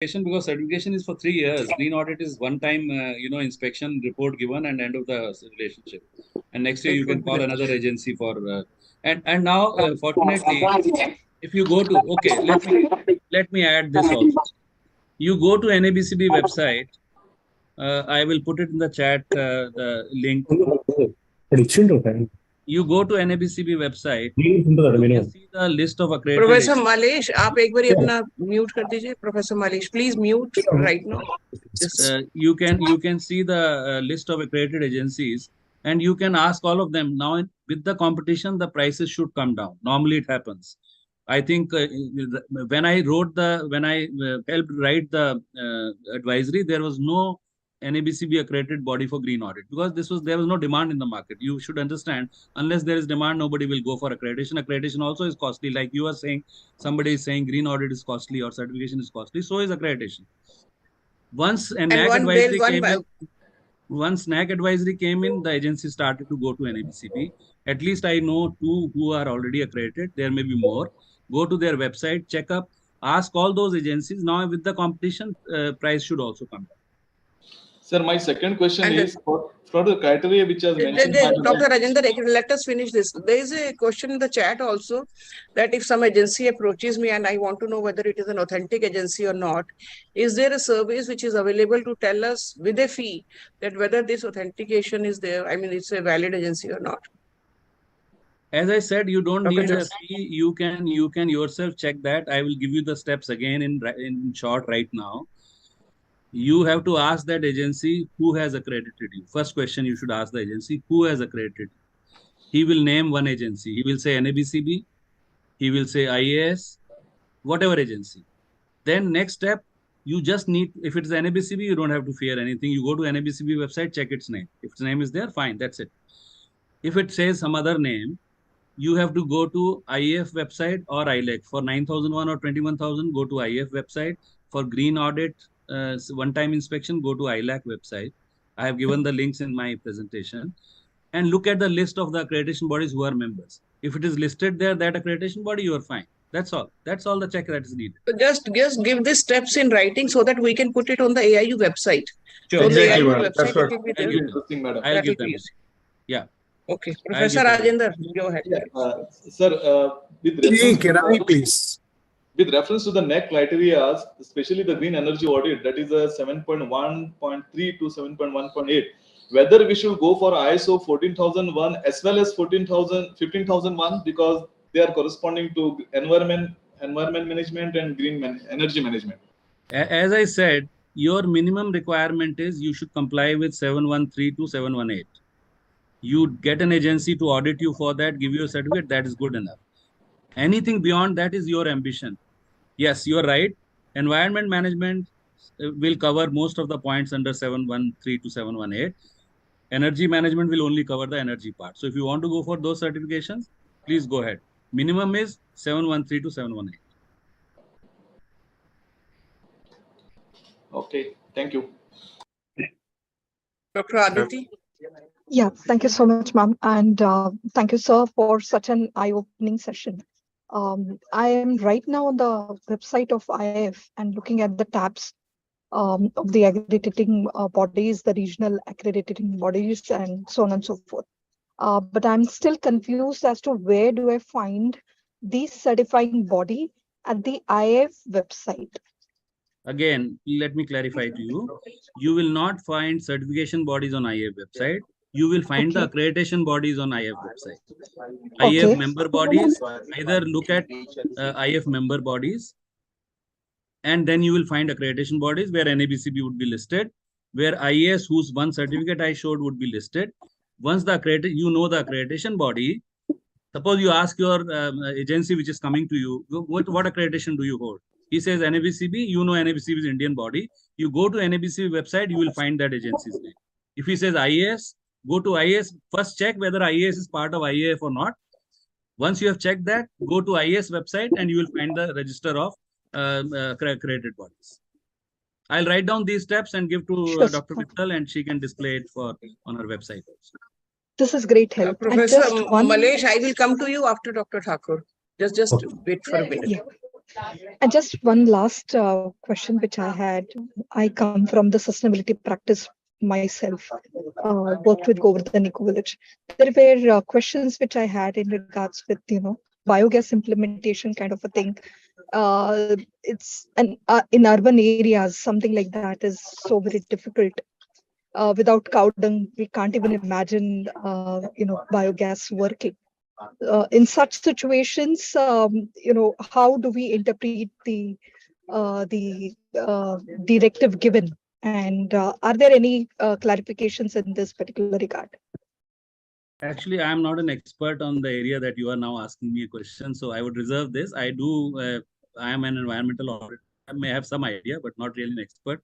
because certification is for 3 years. Green audit is one time, inspection report given and end of the relationship. And next year It you can would be call better. another agency for. And now, fortunately, if you go to let me add this also. You go to NABCB website. I will put it in the chat. The link. You go to NABCB website. You can see the list of accredited. Professor Malesh, आप एक बारी अपना mute कर दीजिए. Professor Malesh, please mute right now. You can see the list of accredited agencies, and you can ask all of them. Now, with the competition, the prices should come down. Normally, it happens. I think when I helped write the advisory, there was no NABCB accredited body for green audit because there was no demand in the market. You should understand, unless there is demand, nobody will go for accreditation. Accreditation also is costly. Like you are saying, somebody is saying green audit is costly or certification is costly. So is accreditation. Once NAC advisory came in, the agency started to go to NABCB. At least I know 2 who are already accredited. There may be more. Go to their website, check up, ask all those agencies. Now with the competition, price should also come down. Sir, my second question is for the criteria which has mentioned. Dr. Rajendra, let us finish this. There is a question in the chat also that if some agency approaches me and I want to know whether it is an authentic agency or not, is there a service which is available to tell us with a fee that whether this authentication is there? I mean, it's a valid agency or not? As I said, you don't need a fee. You can yourself check that. I will give you the steps again in short right now. You have to ask that agency who has accredited you. First question you should ask the agency who has accredited you. He will name one agency. He will say NABCB. He will say IAS, whatever agency. Then next step, you just need, if it's NABCB, you don't have to fear anything. You go to NABCB website, check its name. If its name is there, fine, that's it. If it says some other name, you have to go to IAF website or ILAC. For 9,001 or 21,000, go to IAF website. For green audit, one-time inspection, go to ILAC website. I have given the links in my presentation. And look at the list of the accreditation bodies who are members. If it is listed there, that accreditation body, you are fine. That's all. That's all the check that is needed. So just give the steps in writing so that we can put it on the AIU website. Sure. So exactly, the AIU website will be there. I'll give them. Yeah. Okay. Professor Rajendra, go ahead. Sir, please. With reference to the NAC criteria, especially the green energy audit, that is a 7.1.3 to 7.1.8, whether we should go for ISO 14,001 as well as 15,001 because they are corresponding to environment management and green energy management. As I said, your minimum requirement is you should comply with 713 to 718. You get an agency to audit you for that, give you a certificate, that is good enough. Anything beyond that is your ambition. Yes, you are right. Environment management will cover most of the points under 713 to 718. Energy management will only cover the energy part. So if you want to go for those certifications, please go ahead. Minimum is 713 to 718. Okay, thank you. Dr. Aditi? Yeah, thank you so much, ma'am. And thank you, sir, for such an eye-opening session. I am right now on the website of IAF and looking at the tabs of the accrediting bodies, the regional accrediting bodies, and so on and so forth. But I'm still confused as to where do I find the certifying body at the IAF website. Again, let me clarify to you. You will not find certification bodies on IAF website. You will find the accreditation bodies on IAF website. IAF member bodies, either look at IAF member bodies, and then you will find accreditation bodies where NABCB would be listed, where IAS, whose one certificate I showed, would be listed. Once the the accreditation body, suppose you ask your agency which is coming to you, what accreditation do you hold? He says NABCB, you know NABCB is Indian body. You go to NABCB website, you will find that agency's name. If he says IAS, go to IAS, first check whether IAS is part of IAF or not. Once you have checked that, go to IAS website and you will find the register of accredited bodies. I'll write down these steps and give to Dr. Mittal, and she can display it on her website. This is great help. Professor Malesh, I will come to you after Dr. Thakur. Just wait for a minute. Yeah. And just one last question which I had. I come from the sustainability practice myself, worked with Govardhan Eco Village. There were questions which I had in regards with, biogas implementation kind of a thing. It's in urban areas, something like that is so very difficult. Without cow dung, we can't even imagine, biogas working. In such situations, how do we interpret the directive given? And are there any clarifications in this particular regard? Actually, I am not an expert on the area that you are now asking me a question, so I would reserve this. I am an environmental auditor. I may have some idea, but not really an expert.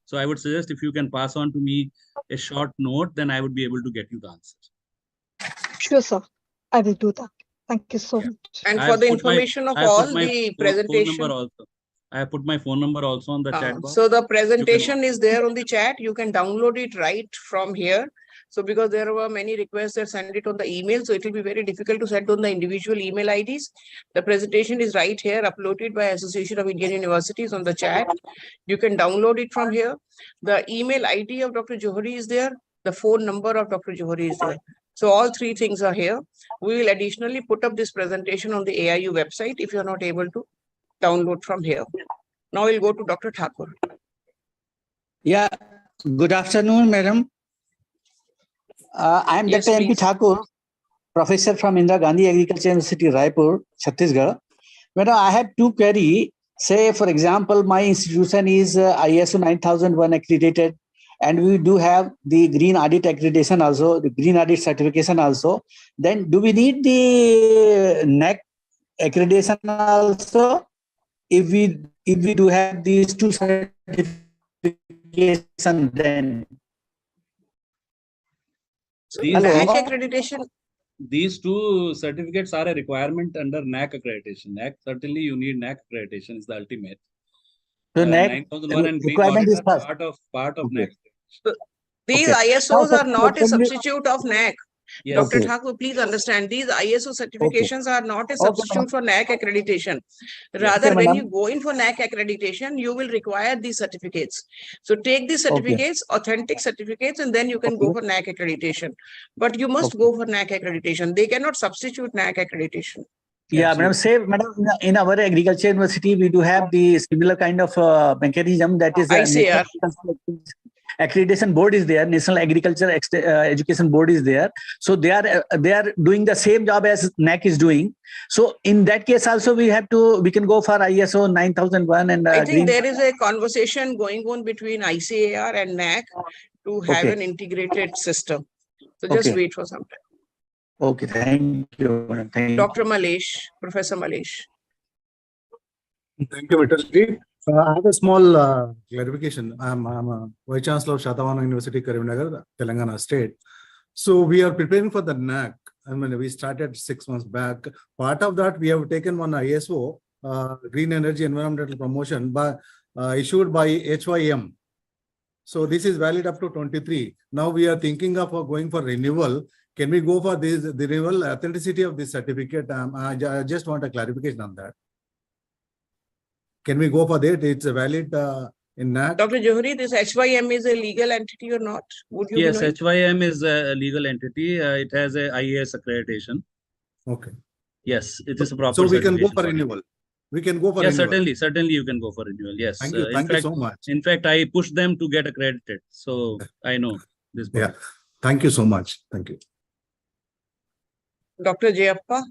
So I would suggest if you can pass on to me a short note, then I would be able to get you the answer. Sure, sir. I will do that. Thank you so much. And for the information of all, the presentation. I have put my phone number also on the chat box. So the presentation is there on the chat. You can download it right from here. So because there were many requests that send it on the email, so it will be very difficult to send on the individual email IDs. The presentation is right here, uploaded by Association of Indian Universities on the chat. You can download it from here. The email ID of Dr. Johari is there. The phone number of Dr. Johari is there. So all three things are here. We will additionally put up this presentation on the AIU website if you're not able to download from here. Now we'll go to Dr. Thakur. Yeah, good afternoon, madam. I am Yes, Dr. M.P. please. Thakur, professor from Indira Gandhi Agriculture University, Raipur, Chhattisgarh. Madam, I have two queries. Say, for example, my institution is ISO 9001 accredited, and we do have the green audit accreditation also, the green audit certification also. Then do we need the NAC accreditation also? If we do have these two certifications, then NAC accreditation. These two certificates are a requirement under NAC accreditation. NAC, certainly you need NAC accreditation, is the ultimate. so NAC 9001 and green requirement audit is are first. part of Okay. NAC. These Okay. ISOs Now, are not a can we- substitute of NAC. Yes. Dr. Okay. Thakur, please understand, these ISO certifications are not a Okay, substitute for NAC accreditation. Rather, Okay, when madam. you go in for NAC accreditation, you will require these certificates. So take these certificates, authentic certificates, and then you can go for NAC accreditation. But you must go for NAC accreditation. They cannot substitute NAC accreditation. Yeah, madam. Say, madam, in our agriculture university, we do have the similar kind of mechanism, that is ICAR. accreditation board is there. National Agriculture Education Board is there. So they are doing the same job as NAC is doing. So in that case also we can go for ISO 9001 and I think green. there is a conversation going on between ICAR and NAC to have Okay. an integrated system. So just Okay. wait for some time. Okay, thank you, madam. Thank you. Dr. Malesh, Professor Malesh. Thank you, Vitalji. I have a small clarification. I'm a Vice Chancellor of Shatavana University, Karimnagar, Telangana State. So we are preparing for the NAC. I mean, we started 6 months back. Part of that, we have taken one ISO, Green Energy Environmental Promotion, issued by HYM. So this is valid up to 23. Now we are thinking of going for renewal. Can we go for the renewal authenticity of this certificate? I just want a clarification on that. Can we go for that? It's a valid in NAC. Dr. Johari, this HYM is a legal entity or not? Would you Yes, know? HYM is a legal entity. It has a IAS accreditation. Okay. Yes, it is a proper. So we can go certification for body. renewal. We can go for Yes, renewal. certainly you can go for renewal. Yes. Thank you. In Thank you fact, so much. in fact, I pushed them to get accredited. So I know this. Yeah. body. Thank you so much. Thank you. Dr. Jayappa?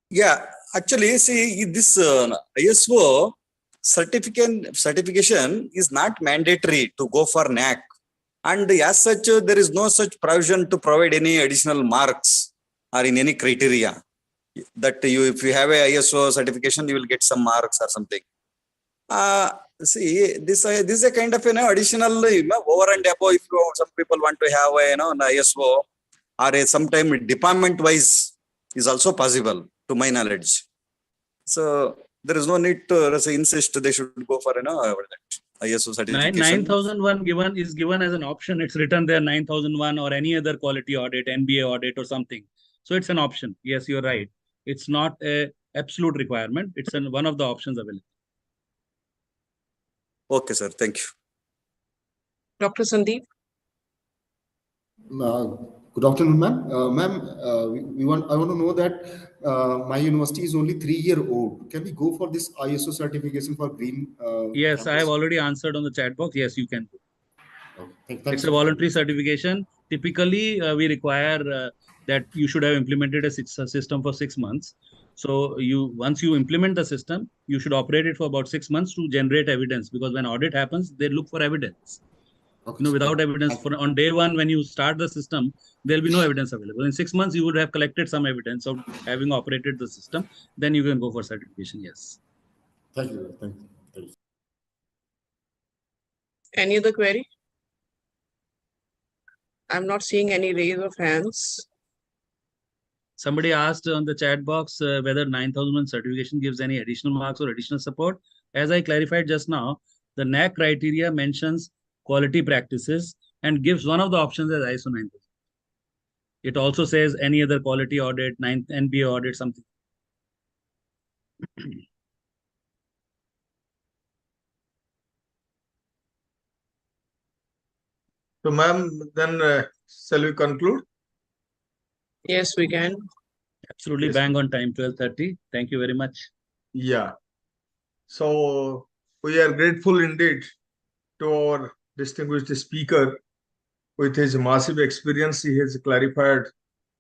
Yeah, actually, see, this ISO certification is not mandatory to go for NAC. And as such, there is no such provision to provide any additional marks or in any criteria. That if you have a ISO certification, you will get some marks or something. See, this is a kind of additional over and above. If some people want to have an ISO or sometime department wise is also possible, to my knowledge. So there is no need to insist they should go for ISO certification. 9001 is given as an option. It's written there 9001 or any other quality audit, NBA audit or something. So it's an option. Yes, you're right. It's not a absolute requirement. It's one of the options available. Okay, sir. Thank you. Dr. Sandeep? Good afternoon, ma'am. Ma'am, I want to know that my university is only 3 years old. Can we go for this ISO certification for green? Yes, I have campus? already answered on the chat box. Yes, you can. Okay. It's a voluntary certification. Typically, we require that you should have implemented a system for 6 months. So once you implement the system, you should operate it for about 6 months to generate evidence, because when audit happens, they look for evidence. Okay, Without evidence on day one, when you start the system, there'll be no evidence available. In 6 months, you would have collected some evidence of having operated the system. Then you can go for certification. Yes. Thank you. Thank you. Thank you. Any other query? I'm not seeing any raise of hands. Somebody asked on the chat box whether 9001 certification gives any additional marks or additional support. As I clarified just now, the NAAC criteria mentions quality practices and gives one of the options as ISO 9000. It also says any other quality audit, NBA audit, something. So, ma'am, then shall we conclude? Yes, we can. Absolutely Yes. bang on time, 12:30. Thank you very much. Yeah. So we are grateful indeed to our distinguished speaker. With his massive experience, he has clarified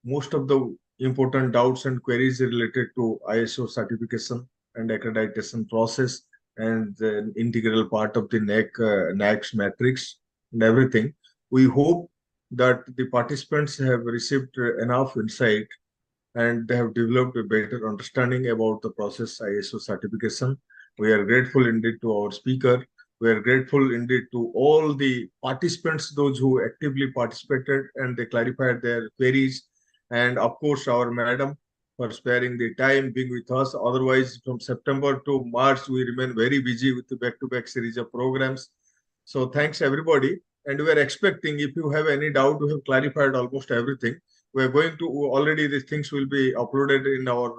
most of the important doubts and queries related to ISO certification and accreditation process and the integral part of the NAAC's matrix and everything. We hope that the participants have received enough insight and they have developed a better understanding about the process ISO certification. We are grateful indeed to our speaker. We are grateful indeed to all the participants, those who actively participated and they clarified their queries. And of course, our madam for sparing the time being with us. Otherwise, from September to March, we remain very busy with the back-to-back series of programs. So thanks everybody. And we are expecting, if you have any doubt, we have clarified almost everything. We are going to, already these things will be uploaded in our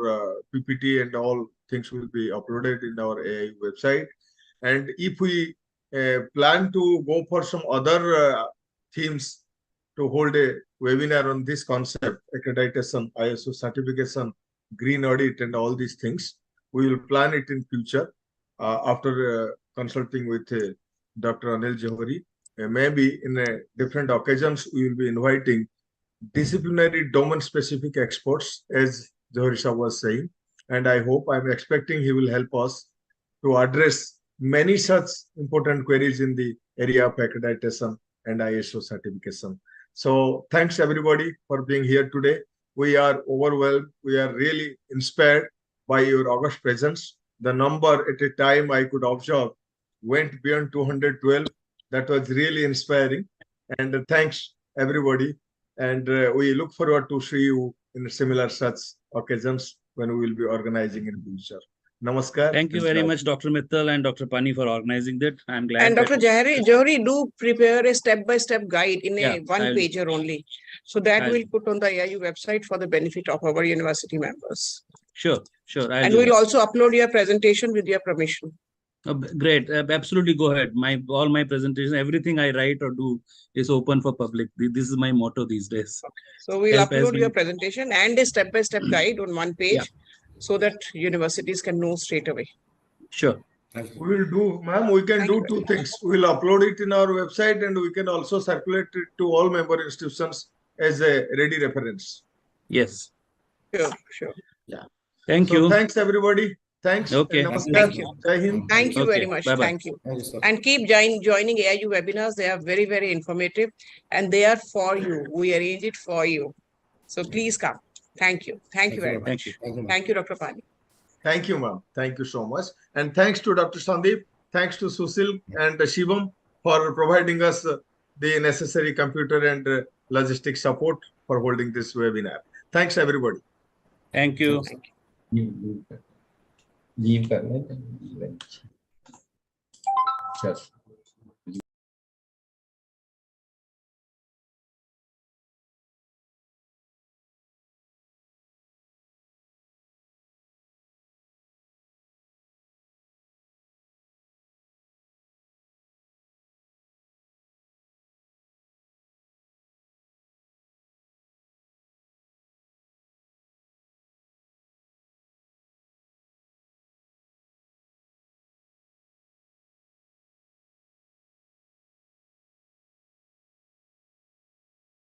PPT and all things will be uploaded in our AI website. And if we plan to go for some other themes to hold a webinar on this concept, accreditation, ISO certification, green audit and all these things, we will plan it in future after consulting with Dr. Anil Johari. Maybe in different occasions, we will be inviting disciplinary domain-specific experts, as Johari Sahab was saying. And I hope, I'm expecting he will help us to address many such important queries in the area of accreditation and ISO certification. So thanks everybody for being here today. We are overwhelmed. We are really inspired by your august presence. The number at a time I could observe went beyond 212. That was really inspiring. And thanks everybody. And we look forward to see you in similar such occasions when we will be organizing in future. Namaskar. Thank you very much, Dr. Mittal and Dr. Pani, for organizing that. I'm glad. And Dr. Johari, do prepare a step-by-step guide in a one-pager only. So that we'll put on the AIU website for the benefit of our university members. Sure. And we'll also upload your presentation with your permission. Great. Absolutely. Go ahead. All my presentations, everything I write or do is open for public. This is my motto these days. Okay. So we'll upload your presentation and a step-by-step guide on one page so that universities can know straight away. Sure. We will do, ma'am, we can do two things. We'll upload it in our website and we can also circulate it to all member institutions as a ready reference. Yes. Sure. Yeah. Thank you. Thanks everybody. Thanks. Okay. Thank you. Thank you very much. Bye-bye. Thank you. And keep joining AIU webinars. They are very, very informative and they are for you. We arrange it for you. So please come. Thank you. Thank you very much. Thank you, Dr. Pani. Thank you, ma'am. Thank you so much. And thanks to Dr. Sandeep. Thanks to Susil and Shivam for providing us the necessary computer and logistic support for holding this webinar. Thanks, everybody. Thank you. Leave करने